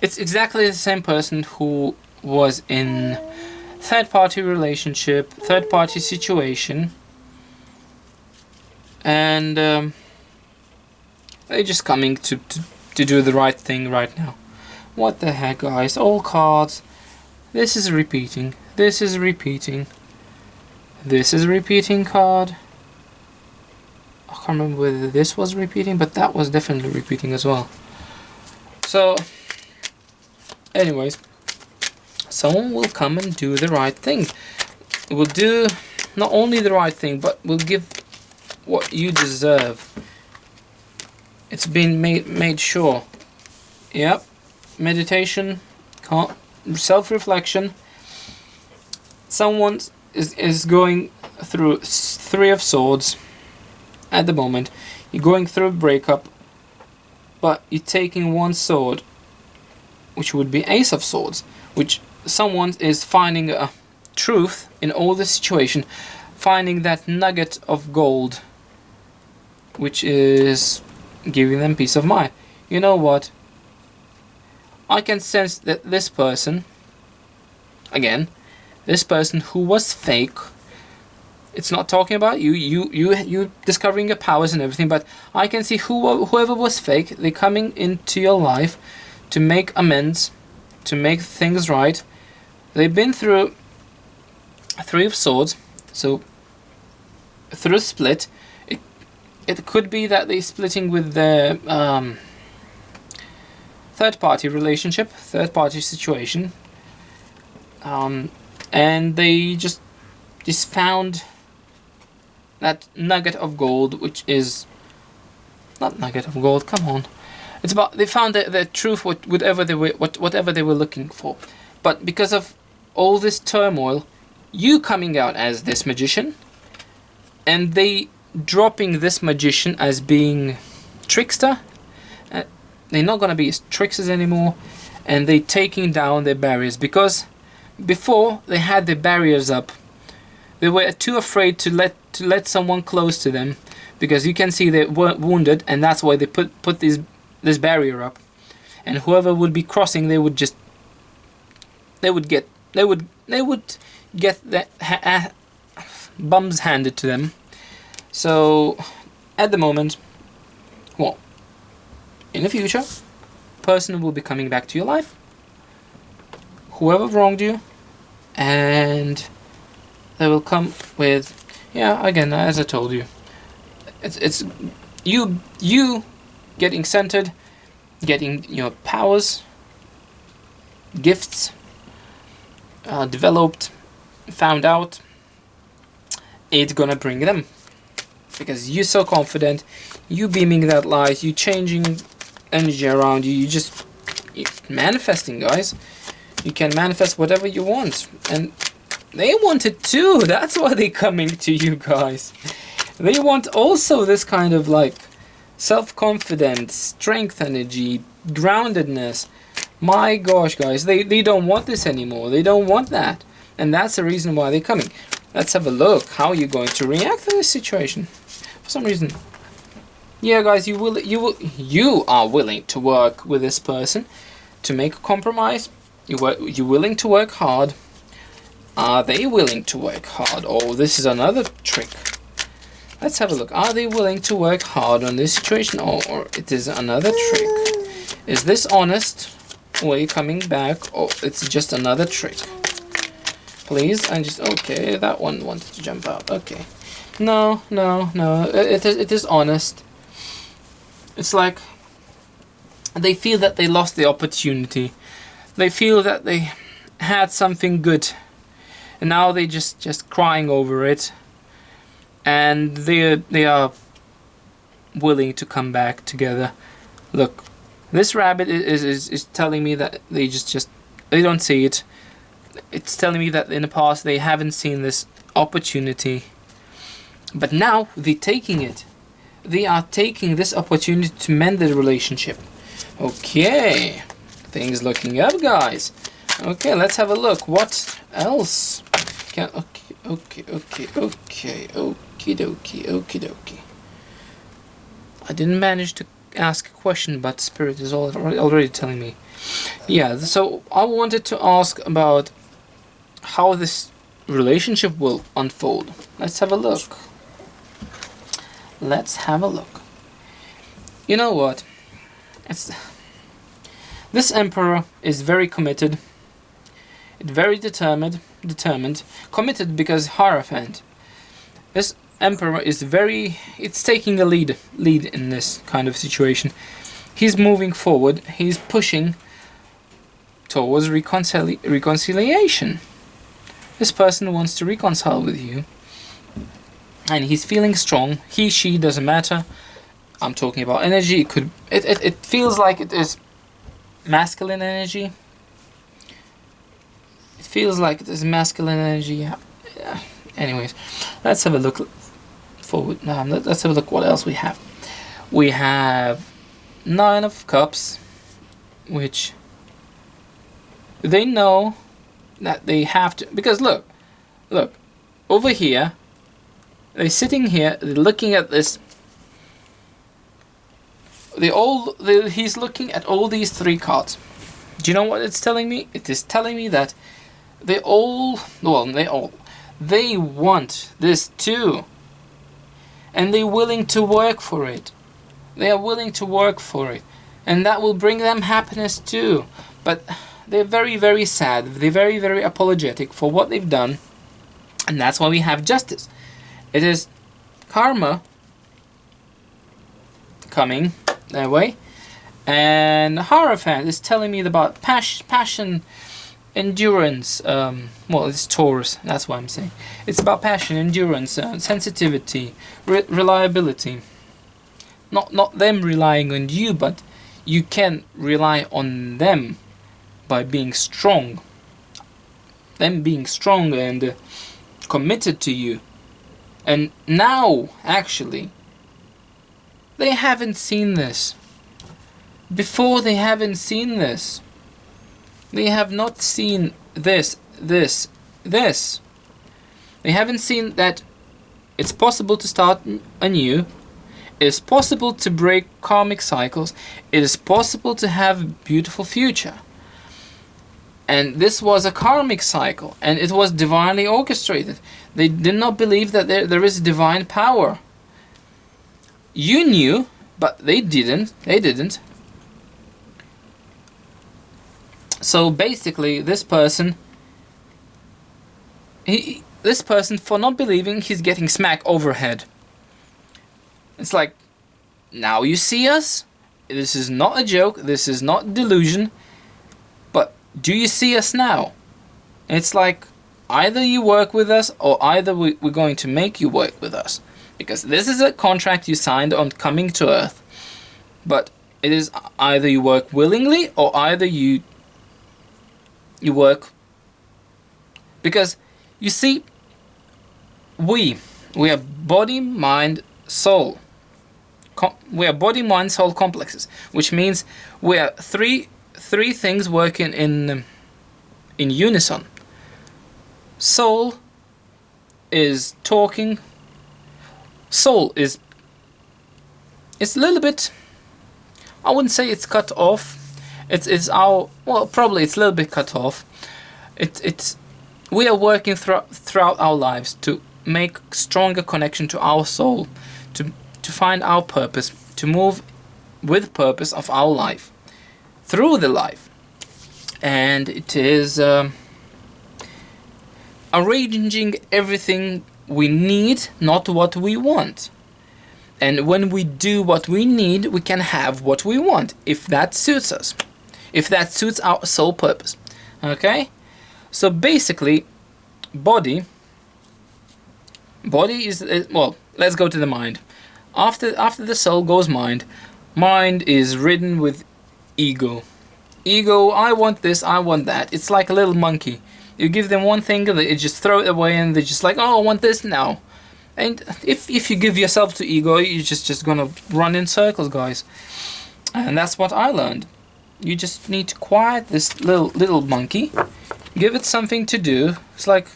it's exactly the same person who was in third-party relationship, third-party situation, and they're just coming to do the right thing right now. What the heck, guys? All cards. This is repeating. This is repeating. This is a repeating card. I can't remember whether this was repeating, but that was definitely repeating as well. So, anyways, someone will come and do the right thing. It will do not only the right thing, but will give what you deserve. It's been made sure. Yep. Meditation, self-reflection. Someone is going through Three of Swords at the moment. You're going through a breakup, but you're taking one sword, which would be Ace of Swords, which someone is finding a truth in all the situation, finding that nugget of gold, which is giving them peace of mind. You know what? I can sense that this person, again, this person who was fake, it's not talking about you discovering your powers and everything, but I can see whoever was fake, they're coming into your life to make amends, to make things right. They've been through Three of Swords, so through a split. It could be that they're splitting with their third-party relationship, third-party situation, and they just found that nugget of gold, which is not nugget of gold. Come on, it's about they found the truth, whatever they were looking for. But because of all this turmoil, you coming out as this magician, and they dropping this magician as being trickster. They're not gonna be tricksters anymore, and they taking down their barriers, because before they had the barriers up. They were too afraid to let someone close to them, because you can see they were wounded, and that's why they put this barrier up. And whoever would be crossing, they would get the bums handed to them. So at the moment, well, in the future, person will be coming back to your life, whoever wronged you, and they will come with, yeah, again, as I told you, it's you getting centered, getting your powers, gifts developed, found out. It's gonna bring them, because you're so confident, you beaming that light, you changing energy around you, you're manifesting, guys. You can manifest whatever you want, and they want it too. That's why they're coming to you, guys. They want also this kind of like self-confidence, strength energy, groundedness. My gosh, guys, they don't want this anymore. They don't want that, and that's the reason why they're coming. Let's have a look how you're going to react in this situation. For some reason, yeah, guys, you are willing to work with this person to make a compromise. You're willing to work hard. Are they willing to work hard? Oh, this is another trick. Let's have a look. Are they willing to work hard on this situation, or it is another trick? Is this honest? Or are you coming back? Or it's just another trick? Please, okay, that one wanted to jump out. Okay. No, no, no. It is honest. It's like they feel that they lost the opportunity. They feel that they had something good, and now they just crying over it, and they are willing to come back together. Look, this rabbit is telling me that they just they don't see it. It's telling me that in the past they haven't seen this opportunity, but now they're taking it. They are taking this opportunity to mend the relationship. Okay, things looking up, guys. Okay, let's have a look. What else? Okay, okie dokie. I didn't manage to ask a question, but Spirit is already telling me. Yeah, so I wanted to ask about how this relationship will unfold. Let's have a look. You know what? This emperor is very committed, very determined, committed because Hierophant. This emperor is it's taking a lead in this kind of situation. He's moving forward, he's pushing towards reconciliation. This person wants to reconcile with you, and he's feeling strong. He, she, doesn't matter. I'm talking about energy. It feels like it is masculine energy. It feels like it is masculine energy. Yeah. Anyways, let's have a look forward. Let's have a look what else we have. We have 9 of Cups, which they know that they have to, because look over here, they're sitting here, they're looking at this. He's looking at all these 3 cards. Do you know what it's telling me? It is telling me that they want this too, and they're willing to work for it. They are willing to work for it, and that will bring them happiness too. But they're very, very sad. They're very, very apologetic for what they've done, and that's why we have Justice. It is karma coming their way, and Hierophant is telling me about passion, endurance. It's Taurus. That's what I'm saying. It's about passion, endurance, sensitivity, reliability. Not them relying on you, but you can rely on them by being strong. Them being strong and committed to you. And now, actually, they haven't seen this. Before, they haven't seen this. They have not seen this. They haven't seen that it's possible to start anew. It is possible to break karmic cycles. It is possible to have a beautiful future. And this was a karmic cycle, and it was divinely orchestrated. They did not believe that there is divine power. You knew, but they didn't. So basically, this person, for not believing, he's getting smacked overhead. It's like, now you see us? This is not a joke. This is not delusion. But do you see us now? It's like, either you work with us, or either we're going to make you work with us. Because this is a contract you signed on coming to Earth. But it is either you work willingly, or either you work. Because, you see, we are body, mind, soul. We are body, mind, soul complexes, which means we are three things working in unison. Soul is talking. Soul is a little bit, I wouldn't say it's cut off. Probably it's a little bit cut off. We are working throughout our lives to make stronger connection to our soul, to find our purpose, to move with purpose of our life, through the life. And it is arranging everything we need, not what we want. And when we do what we need, we can have what we want, if that suits us, if that suits our soul purpose. Okay? So basically, body is, well, let's go to the mind. After the soul goes mind. Mind is ridden with ego. Ego, I want this, I want that. It's like a little monkey. You give them one thing, they just throw it away, and they're just like, oh, I want this now. And if you give yourself to ego, you're just gonna run in circles, guys. And that's what I learned. You just need to quiet this little monkey, give it something to do. It's like,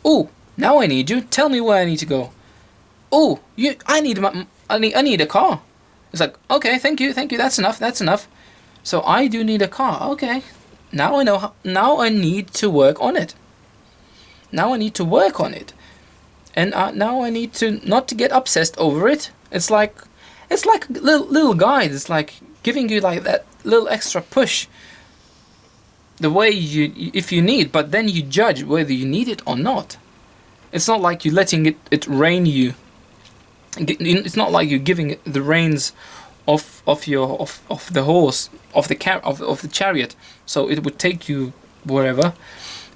oh, now I need you. Tell me where I need to go. Oh, I need a car. It's like, okay, thank you, that's enough. So I do need a car. Okay, now I know. Now I need to work on it. And now I need to not to get obsessed over it. It's like little guide. It's like giving you like that little extra push. The way if you need, but then you judge whether you need it or not. It's not like you're letting it rein you. It's not like you're giving it the reins of the horse, of the chariot, so it would take you wherever.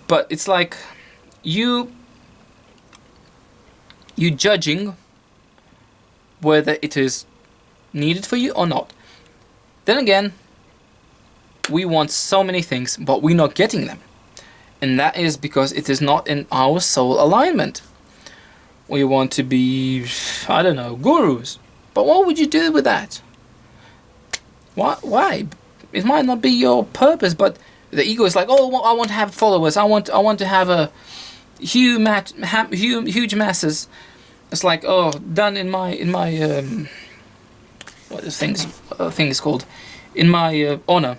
But it's like you judging whether it is needed for you or not. Then again, we want so many things, but we're not getting them, and that is because it is not in our soul alignment. We want to be, I don't know, gurus, but what would you do with that? Why? It might not be your purpose, but the ego is like, oh, I want to have followers. I want to have a huge masses. It's like, oh, done in my what this thing is called, in my honor.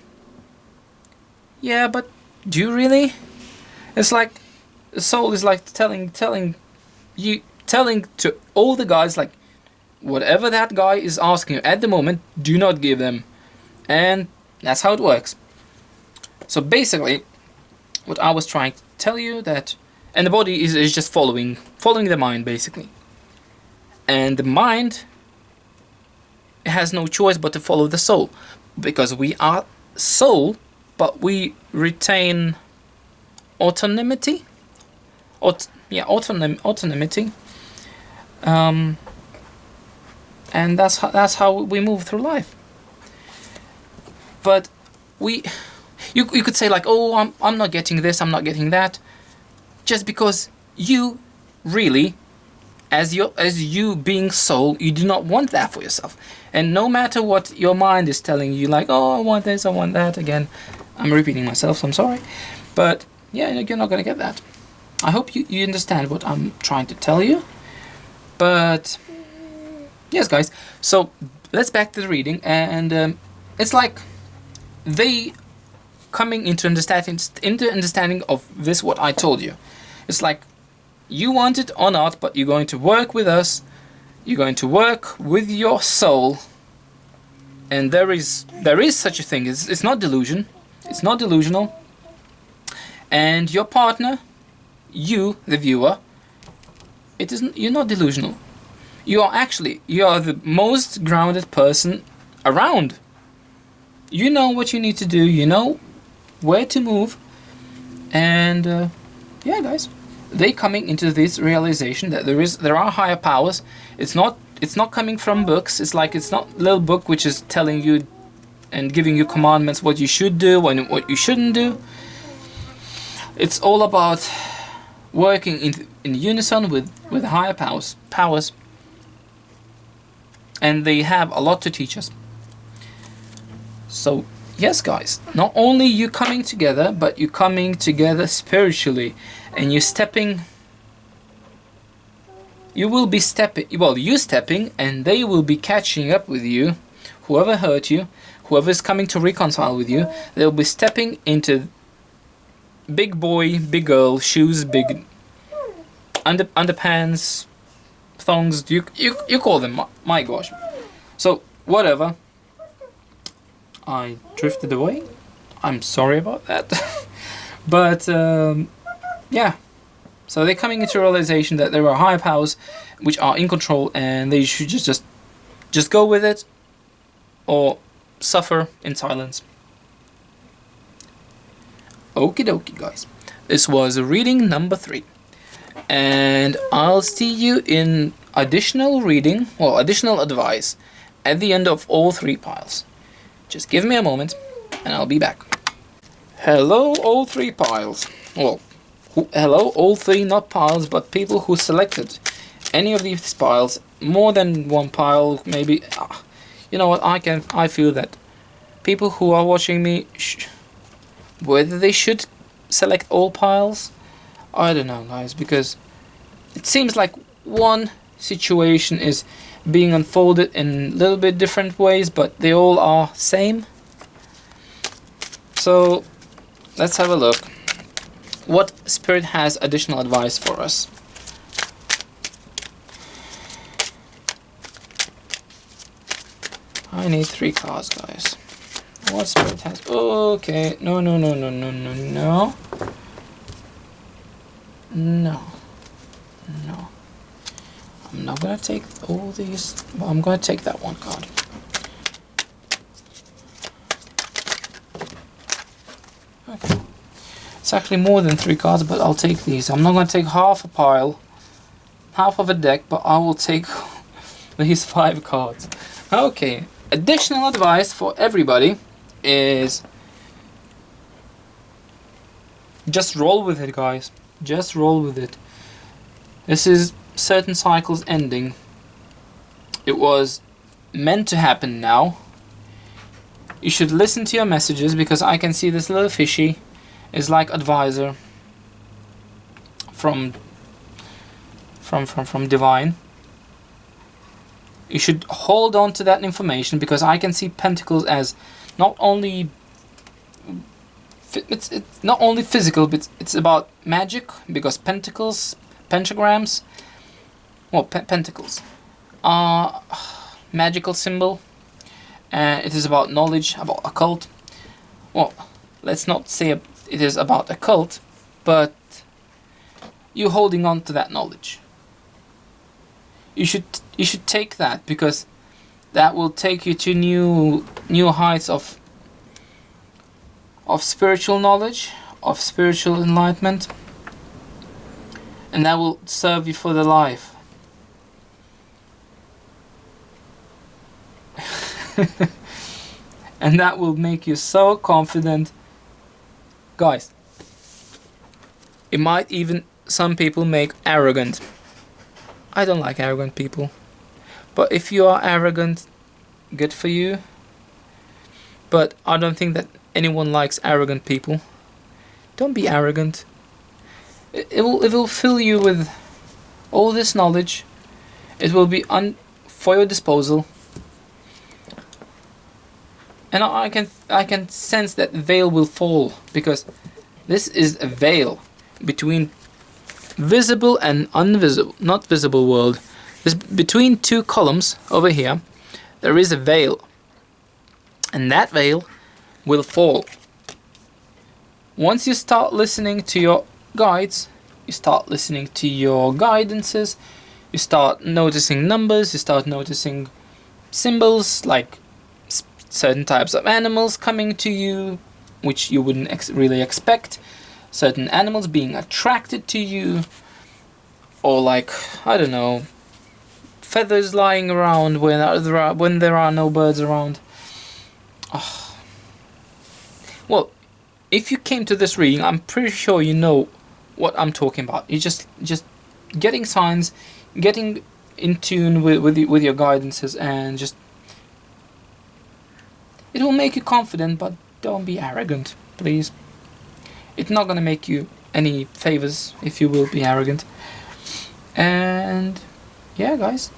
Yeah, but do you really? It's like the soul is like telling to all the guys, like, whatever that guy is asking you at the moment, do not give them. And that's how it works. So basically, what I was trying to tell you, that, and the body is just following the mind, basically. And the mind has no choice but to follow the soul, because we are soul, but we retain autonomy. Autonomy. And that's how we move through life. But you could say like, oh, I'm not getting this, I'm not getting that, just because you really, as you being soul, you do not want that for yourself. And no matter what your mind is telling you, like, oh, I want this, I want that. Again, I'm repeating myself, so I'm sorry, but yeah, you're not gonna get that. I hope you understand what I'm trying to tell you. But yes, guys, so let's back to the reading. And it's like they coming into understanding of this, what I told you. It's like, you want it or not, but you're going to work with us, you're going to work with your soul. And there is such a thing. It's not delusion, it's not delusional. And your partner, you, the viewer, it isn't. You're not delusional. You are the most grounded person around. You know what you need to do. You know where to move. And yeah, guys, they coming into this realization that there are higher powers. It's not coming from books. It's not a little book which is telling you and giving you commandments what you should do and what you shouldn't do. It's all about working in unison with higher powers, and they have a lot to teach us. So yes, guys, not only you coming together, but you coming together spiritually, and you will be stepping, you stepping, and they will be catching up with you. Whoever hurt you, whoever is coming to reconcile with you, they'll be stepping into big boy, big girl shoes, big underpants, thongs. You call them. My gosh. So whatever. I drifted away. I'm sorry about that. But yeah. So they're coming into realization that there are higher powers which are in control, and they should just go with it or suffer in silence. Okie dokie, guys. This was reading number 3. And I'll see you in additional reading, or additional advice, at the end of all 3 piles. Just give me a moment, and I'll be back. Hello, all 3 piles. Well, hello, all 3 not piles, but people who selected any of these piles, more than one pile, maybe. You know what? I feel that people who are watching me, whether they should select all piles, I don't know, guys, because it seems like one situation is being unfolded in a little bit different ways, but they all are same. So let's have a look. What Spirit has additional advice for us? I need 3 cards, guys. What Spirit has? Okay, no. No. I'm not gonna take all these. Well, I'm gonna take that one card. Okay. It's actually more than 3 cards, but I'll take these. I'm not gonna take half a pile, half of a deck, but I will take these 5 cards. Okay. Additional advice for everybody is just roll with it, guys. Just roll with it. This is certain cycles ending. It was meant to happen now. You should listen to your messages, because I can see this little fishy is like advisor from divine. You should hold on to that information, because I can see pentacles as not only it's not only physical, but it's about magic, because pentacles, pentagrams, well, pentacles are magical symbol, and it is about knowledge, about occult. Well, let's not say it is about occult, but you holding on to that knowledge. You should take that, because that will take you to new heights of spiritual knowledge, of spiritual enlightenment, and that will serve you for the life. And that will make you so confident, guys. It might even some people make arrogant. I don't like arrogant people, but if you are arrogant, good for you. But I don't think that anyone likes arrogant people. Don't be arrogant. It will fill you with all this knowledge. It will be for your disposal. And I can sense that veil will fall, because this is a veil between visible and invisible, not visible world. This between 2 columns over here, there is a veil, and that veil will fall. Once you start listening to your guides, you start listening to your guidances, you start noticing numbers, you start noticing symbols like certain types of animals coming to you, which you wouldn't really expect, certain animals being attracted to you, or like, I don't know, feathers lying around when there are no birds around. Oh. Well, if you came to this reading, I'm pretty sure you know what I'm talking about. You just getting signs, getting in tune with your guidances, and just it will make you confident, but don't be arrogant, please. It's not gonna make you any favors if you will be arrogant. And yeah, guys,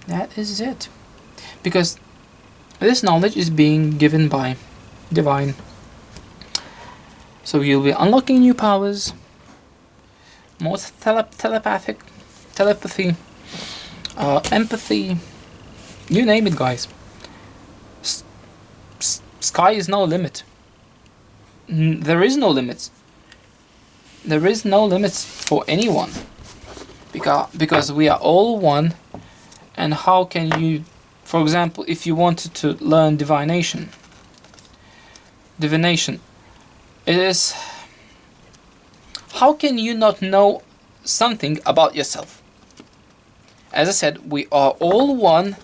that is it, because this knowledge is being given by divine. So you'll be unlocking new powers, more telepathy, empathy, you name it, guys. Sky is no limit. There is no limits. There is no limits for anyone, because we are all one. And how can you, for example, if you wanted to learn divination, it is, how can you not know something about yourself? As I said, we are all one,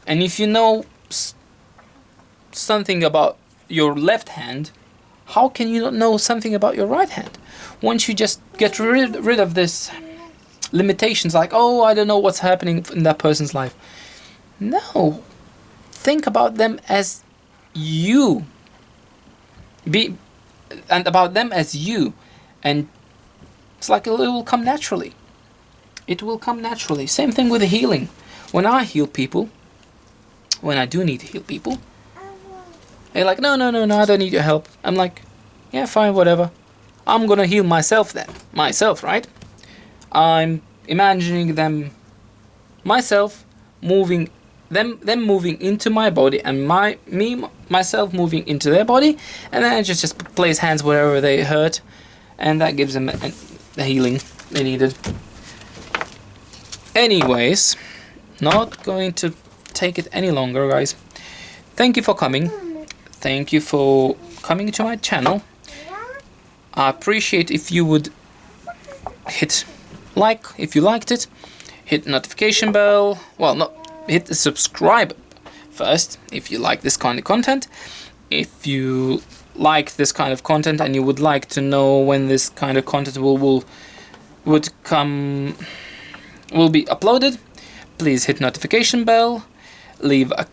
and if you know something about your left hand, how can you not know something about your right hand? Once you just get rid of this limitations, like, oh, I don't know what's happening in that person's life. No, think about them as you. And about them as you, and it's like it will come naturally. It will come naturally. Same thing with healing. When I heal people, when I do need to heal people, they're like, no, I don't need your help. I'm like, yeah, fine, whatever. I'm gonna heal myself then. Myself, right? I'm imagining them, myself, moving, them moving into my body, and myself moving into their body, and then I just place hands wherever they hurt, and that gives them the healing they needed. Anyways, not going to take it any longer, guys. Thank you for coming. Thank you for coming to my channel. I appreciate if you would hit like if you liked it, hit notification bell, well, not hit the subscribe first if you like this kind of content. If you like this kind of content and you would like to know when this kind of content will be uploaded, please hit notification bell. Leave a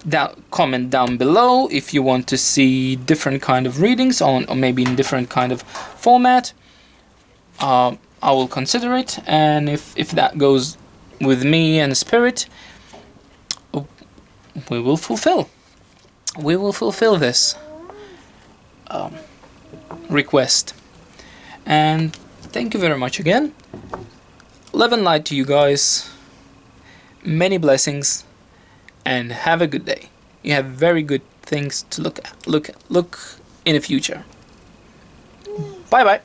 comment down below if you want to see different kind of readings on, or maybe in different kind of format. I will consider it, and if that goes with me and the spirit, we will fulfill this request. And thank you very much again. Love and light to you guys. Many blessings, and have a good day. You have very good things to look in the future. Bye bye.